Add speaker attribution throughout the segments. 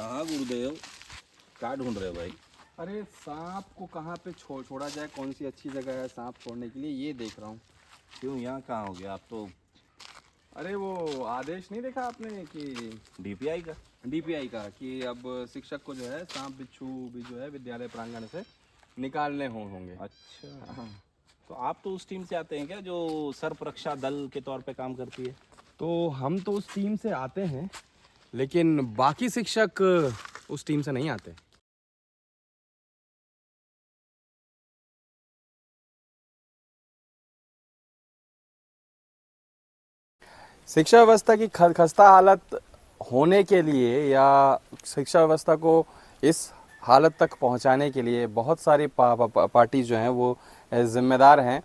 Speaker 1: कहाँ गुरुदेव, क्या ढूंढ रहे हो भाई?
Speaker 2: अरे सांप को कहाँ पे छोड़ा जाए, कौन सी अच्छी जगह है सांप छोड़ने के लिए, ये देख रहा हूँ।
Speaker 1: क्यों, यहाँ कहाँ हो गया आप तो?
Speaker 2: अरे वो आदेश नहीं देखा आपने कि
Speaker 1: डीपीआई का?
Speaker 2: डीपीआई का कि अब शिक्षक को जो है सांप बिच्छू भी जो है विद्यालय प्रांगण से निकालने होंगे।
Speaker 1: अच्छा,
Speaker 2: हाँ।
Speaker 1: तो आप तो उस टीम से आते हैं क्या जो सर्प रक्षा दल के तौर पे काम करती है?
Speaker 2: तो हम तो उस टीम से आते हैं, लेकिन बाकी शिक्षक उस टीम से नहीं आते। शिक्षा व्यवस्था की खस्ता हालत होने के लिए या शिक्षा व्यवस्था को इस हालत तक पहुंचाने के लिए बहुत सारी पार्टी जो हैं वो जिम्मेदार हैं।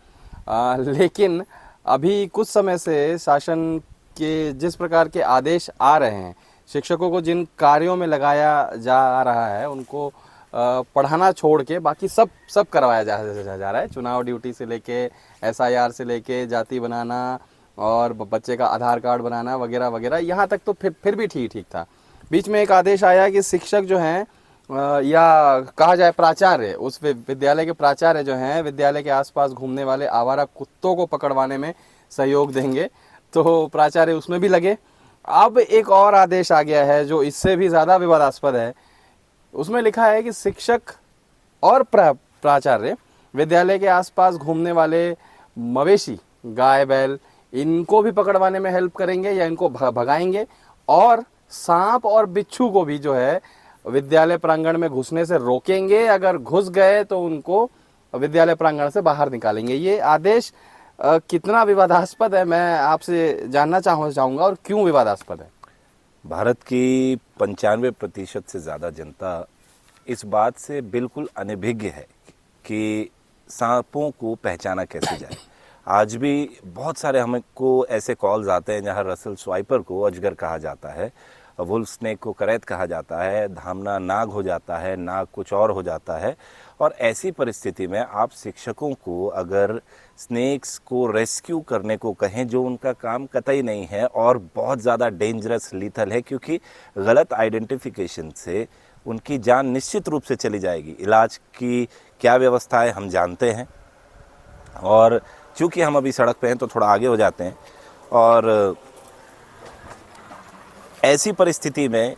Speaker 2: लेकिन अभी कुछ समय से शासन के जिस प्रकार के आदेश आ रहे हैं, शिक्षकों को जिन कार्यों में लगाया जा रहा है उनको पढ़ाना छोड़ के बाकी सब करवाया जा रहा है। चुनाव ड्यूटी से लेके एसआईआर से लेके जाति बनाना और बच्चे का आधार कार्ड बनाना वगैरह वगैरह, यहाँ तक तो फिर भी ठीक था। बीच में एक आदेश आया कि शिक्षक जो हैं या कहा जाए प्राचार्य, उस विद्यालय के प्राचार्य जो हैं विद्यालय के आसपास घूमने वाले आवारा कुत्तों को पकड़वाने में सहयोग देंगे, तो प्राचार्य उसमें भी लगे। अब एक और आदेश आ गया है जो इससे भी ज़्यादा विवादास्पद है। उसमें लिखा है कि शिक्षक और प्राचार्य विद्यालय के आसपास घूमने वाले मवेशी, गाय बैल, इनको भी पकड़वाने में हेल्प करेंगे या इनको भगाएंगे, और सांप और बिच्छू को भी जो है विद्यालय प्रांगण में घुसने से रोकेंगे। अगर घुस गए तो उनको विद्यालय प्रांगण से बाहर निकालेंगे। ये आदेश कितना विवादास्पद है, मैं आपसे जानना चाहूँगा, और क्यों विवादास्पद है?
Speaker 1: भारत की 95% से ज़्यादा जनता इस बात से बिल्कुल अनभिज्ञ है कि सांपों को पहचाना कैसे जाए। आज भी बहुत सारे हमको ऐसे कॉल्स आते हैं जहां रसल स्वाइपर को अजगर कहा जाता है, वुल्फ स्नेक को करैत कहा जाता है, धामना नाग हो जाता है, नाग कुछ और हो जाता है। और ऐसी परिस्थिति में आप शिक्षकों को अगर स्नेक्स को रेस्क्यू करने को कहें, जो उनका काम कतई नहीं है और बहुत ज़्यादा डेंजरस लीथल है, क्योंकि गलत आइडेंटिफिकेशन से उनकी जान निश्चित रूप से चली जाएगी। इलाज की क्या व्यवस्था है हम जानते हैं, और चूँकि हम अभी सड़क पे हैं तो थोड़ा आगे हो जाते हैं। और ऐसी परिस्थिति में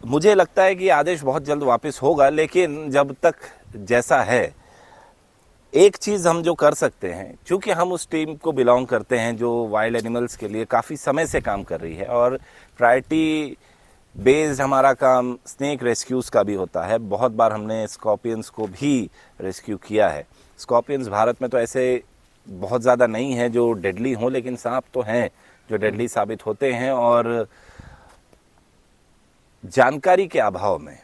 Speaker 1: मुझे लगता है कि आदेश बहुत जल्द वापस होगा, लेकिन जब तक जैसा है, एक चीज़ हम जो कर सकते हैं, क्योंकि हम उस टीम को बिलोंग करते हैं जो वाइल्ड एनिमल्स के लिए काफ़ी समय से काम कर रही है, और प्रायोरिटी बेस्ड हमारा काम स्नेक रेस्क्यूज़ का भी होता है। बहुत बार हमने स्कॉर्पियंस को भी रेस्क्यू किया है। स्कॉर्पियंस भारत में तो ऐसे बहुत ज़्यादा नहीं है जो डेडली हों, लेकिन सांप तो हैं जो डेडली साबित होते हैं। और जानकारी के अभाव में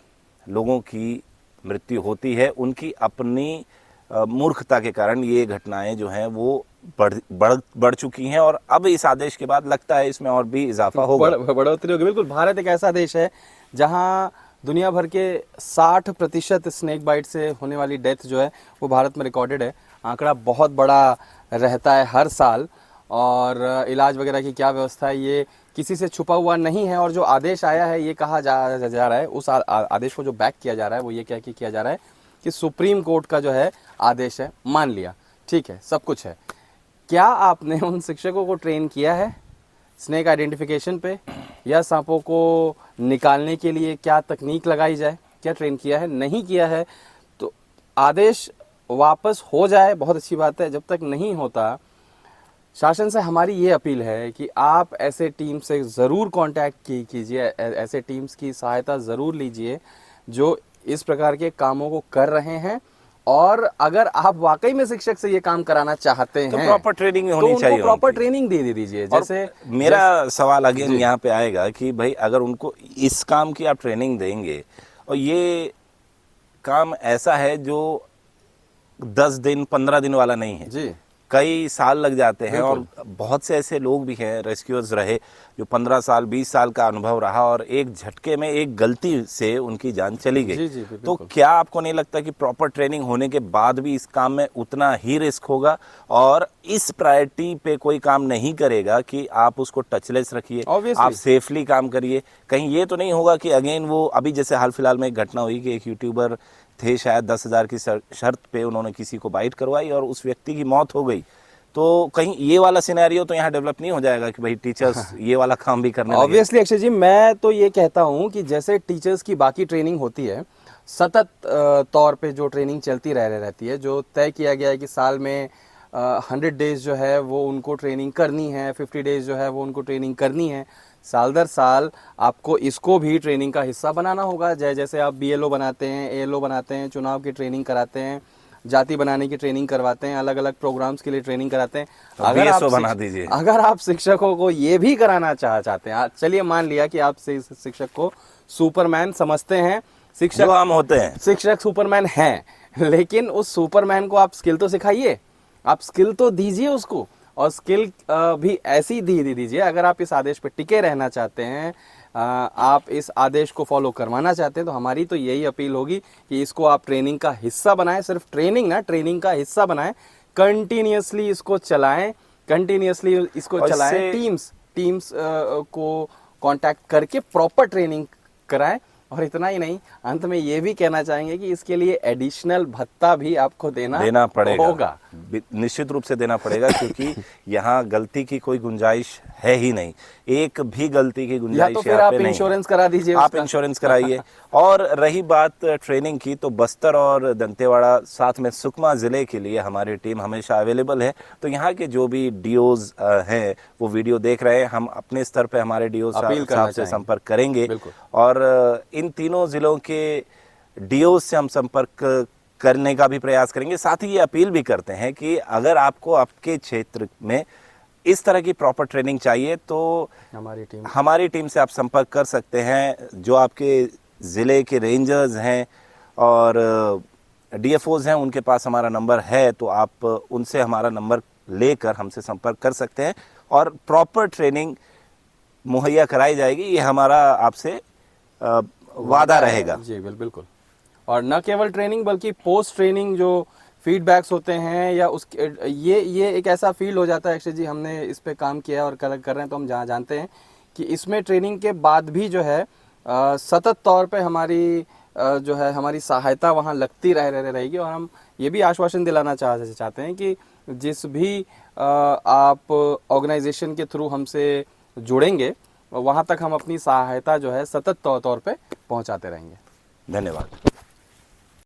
Speaker 1: लोगों की मृत्यु होती है, उनकी अपनी मूर्खता के कारण ये घटनाएं जो हैं वो बढ़ चुकी हैं, और अब इस आदेश के बाद लगता है इसमें और भी इजाफा होगा,
Speaker 2: बढ़ोतरी होगी। बिल्कुल, भारत एक ऐसा देश है जहां दुनिया भर के 60% स्नेक बाइट से होने वाली डेथ जो है वो भारत में रिकॉर्डेड है। आंकड़ा बहुत बड़ा रहता है हर साल, और इलाज वगैरह की क्या व्यवस्था है ये किसी से छुपा हुआ नहीं है। और जो आदेश आया है ये कहा जा रहा है, उस आदेश को जो बैक किया जा रहा है वो ये किया जा रहा है कि सुप्रीम कोर्ट का जो है आदेश है, मान लिया, ठीक है, सब कुछ है। क्या आपने उन शिक्षकों को ट्रेन किया है स्नेक आइडेंटिफिकेशन पे, या सांपों को निकालने के लिए क्या तकनीक लगाई जाए, क्या ट्रेन किया है? नहीं किया है तो आदेश वापस हो जाए, बहुत अच्छी बात है। जब तक नहीं होता, शासन से हमारी ये अपील है कि आप ऐसे टीम से ज़रूर कांटेक्ट कीजिए, ऐसे टीम्स की सहायता ज़रूर लीजिए जो इस प्रकार के कामों को कर रहे हैं। और अगर आप वाकई में शिक्षक से ये काम कराना चाहते हैं
Speaker 1: तो प्रॉपर ट्रेनिंग
Speaker 2: तो
Speaker 1: होनी चाहिए,
Speaker 2: प्रॉपर ट्रेनिंग दे दीजिए। जैसे
Speaker 1: मेरा सवाल अगेन यहाँ पे आएगा कि भाई अगर उनको इस काम की आप ट्रेनिंग देंगे, और ये काम ऐसा है जो 10 दिन 15 दिन वाला नहीं है
Speaker 2: जी,
Speaker 1: कई साल लग जाते हैं। और बहुत से ऐसे लोग भी हैं, रेस्क्यूअर्स रहे, जो 15 साल 20 साल का अनुभव रहा और एक झटके में एक गलती से उनकी जान चली गई।
Speaker 2: जी, जी,
Speaker 1: तो
Speaker 2: बिल्कुल।
Speaker 1: क्या आपको नहीं लगता कि प्रॉपर ट्रेनिंग होने के बाद भी इस काम में उतना ही रिस्क होगा और इस प्रायोरिटी पे कोई काम नहीं करेगा कि आप उसको टचलेस रखिए,
Speaker 2: Obviously।
Speaker 1: आप सेफली काम करिए? कहीं ये तो नहीं होगा कि अगेन वो, अभी जैसे हाल फिलहाल में एक घटना हुई कि एक यूट्यूबर थे, शायद 10,000 की शर्त पे उन्होंने किसी को बाइट करवाई और उस व्यक्ति की मौत हो गई। तो कहीं ये वाला सिनेरियो तो यहाँ डेवलप नहीं हो जाएगा कि भाई टीचर्स ये वाला काम भी करने लगे?
Speaker 2: ऑब्वियसली अक्षय जी, मैं तो ये कहता हूँ कि जैसे टीचर्स की बाकी ट्रेनिंग होती है, सतत तौर पे जो ट्रेनिंग चलती रहती है, जो तय किया गया है कि साल में 100 डेज जो है वो उनको ट्रेनिंग करनी है, 50 डेज जो है वो उनको ट्रेनिंग करनी है, साल दर साल आपको इसको भी ट्रेनिंग का हिस्सा बनाना होगा। जैसे आप BLO बनाते हैं, ALO बनाते हैं, चुनाव की ट्रेनिंग कराते हैं, जाति बनाने की ट्रेनिंग करवाते हैं, अलग अलग प्रोग्राम्स के लिए ट्रेनिंग कराते हैं।
Speaker 1: BSO बना दीजिए।
Speaker 2: अगर आप शिक्षकों को ये भी कराना चाहते हैं, चलिए मान लिया कि आप शिक्षक को सुपरमैन समझते हैं, शिक्षक
Speaker 1: जो हम होते हैं,
Speaker 2: शिक्षक सुपरमैन हैं, लेकिन उस सुपरमैन को आप स्किल तो सिखाइए, आप स्किल तो दीजिए उसको, और स्किल भी ऐसी दीजिए। अगर आप इस आदेश पे टिके रहना चाहते हैं, आप इस आदेश को फॉलो करवाना चाहते हैं, तो हमारी तो यही अपील होगी कि इसको आप ट्रेनिंग का हिस्सा बनाएं। सिर्फ ट्रेनिंग ना, ट्रेनिंग का हिस्सा बनाएं, कंटिन्यूअसली इसको चलाएं, कंटिन्यूअसली इसको चलाएं, टीम्स को कांटेक्ट करके प्रॉपर ट्रेनिंग कराएं। और इतना ही नहीं, अंत में ये भी कहना चाहेंगे कि इसके लिए एडिशनल भत्ता भी आपको देना
Speaker 1: पड़ेगा,
Speaker 2: होगा।
Speaker 1: निश्चित रूप से देना पड़ेगा, क्योंकि यहाँ गलती की कोई गुंजाइश है ही नहीं, एक भी गलती की गुंजाइश
Speaker 2: या तो फिर आप इंश्योरेंस करा दीजिए,
Speaker 1: आप इंश्योरेंस कराइए। और रही बात ट्रेनिंग की, तो बस्तर और दंतेवाड़ा साथ में सुकमा जिले के लिए हमारी टीम हमेशा अवेलेबल है। तो यहाँ के जो भी डीओज हैं वो वीडियो देख रहे हैं, हम अपने स्तर पे हमारे डीओ साहब से संपर्क करेंगे और इन तीनों जिलों के डीओ से हम संपर्क करने का भी प्रयास करेंगे। साथ ही ये अपील भी करते हैं कि अगर आपको आपके क्षेत्र में इस तरह की प्रॉपर ट्रेनिंग चाहिए तो हमारी टीम से आप संपर्क कर सकते हैं। जो आपके ज़िले के रेंजर्स हैं और DFOs हैं, उनके पास हमारा नंबर है, तो आप उनसे हमारा नंबर लेकर हमसे संपर्क कर सकते हैं और प्रॉपर ट्रेनिंग मुहैया कराई जाएगी। ये हमारा आपसे वादा रहेगा।
Speaker 2: जी बिल्कुल। और न केवल ट्रेनिंग बल्कि पोस्ट ट्रेनिंग जो फीडबैक्स होते हैं या उसके ये एक ऐसा फील हो जाता है, अक्षय जी हमने इस पे काम किया है और कर रहे हैं, तो हम जानते हैं कि इसमें ट्रेनिंग के बाद भी जो है सतत तौर पे हमारी सहायता वहाँ लगती रहेगी। और हम ये भी आश्वासन दिलाना चाहते हैं कि जिस भी आप ऑर्गेनाइजेशन के थ्रू हमसे जुड़ेंगे, वहाँ तक हम अपनी सहायता जो है सतत तौर पे पहुँचाते रहेंगे।
Speaker 1: धन्यवाद।